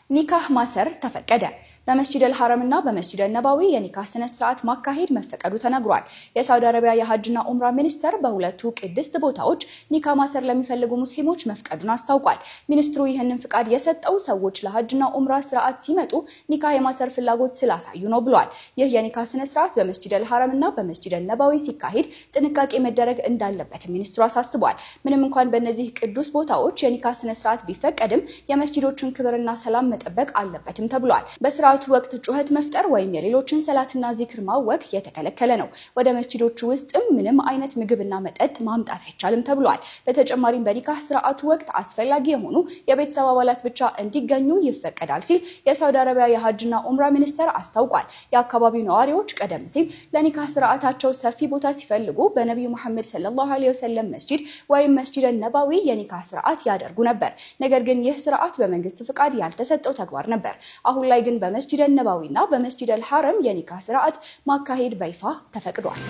ኒካህ ማሰር ተፈቀደ። በመስጂድ አልሐረምና በመስጂድ ነባዊ የኒካህ ስነ ስርዓት ማካሄድ መፈቀዱ ተነግሯል። የሳውዲ አረቢያ የሐጅና ኡምራ ሚኒስተር በሁለቱ ቅድስት ቦታዎች ኒካህ ማሰር ለሚፈልጉ ሙስሊሞች መፍቀዱን አስታውቋል። ሚኒስትሩ ይህንን ፍቃድ የሰጠው ሰዎች ለሐጅና ኡምራ ስርዓት ሲመጡ ኒካህ የማሰር ፍላጎት ስላሳዩ ነው ብሏል። ይህ የኒካህ ስነ ስርዓት በመስጂድ አልሐረምና በመስጂድ ነባዊ ሲካሄድ ጥንቃቄ መደረግ እንዳለበት ሚኒስትሩ አሳስቧል። ምንም እንኳን በእነዚህ ቅዱስ ቦታዎች የኒካህ ስነ ስርዓት ቢፈቀድም የመስጂዶችን ክብርና ሰላም መጠበቅ አለበትም ተብሏል። በስርዓቱ ወቅት ጩኸት መፍጠር ወይም የሌሎችን ሰላትና ዚክር ማወክ የተከለከለ ነው። ወደ መስጂዶቹ ውስጥም ምንም አይነት ምግብና መጠጥ ማምጣት አይቻልም ተብሏል። በተጨማሪም በኒካህ ስርዓቱ ወቅት አስፈላጊ የሆኑ የቤተሰብ አባላት ብቻ እንዲገኙ ይፈቀዳል ሲል የሳውዲ አረቢያ የሐጅና ኡምራ ሚኒስተር አስታውቋል። የአካባቢው ነዋሪዎች ቀደም ሲል ለኒካህ ስርዓታቸው ሰፊ ቦታ ሲፈልጉ በነቢዩ መሐመድ ሰለላሁ ዐለይሂ ወሰለም መስጂድ ወይም መስጂድ ነባዊ የኒካህ ስርዓት ያደርጉ ነበር። ነገር ግን ይህ ስርዓት በመንግስት ፍቃድ ያልተሰጠው ተግባር ነበር። አሁን ላይ ግን በመስጂድ ነባዊና በመስጂድ አልሐረም የኒካህ ስርዓት ማካሄድ በይፋ ተፈቅዷል።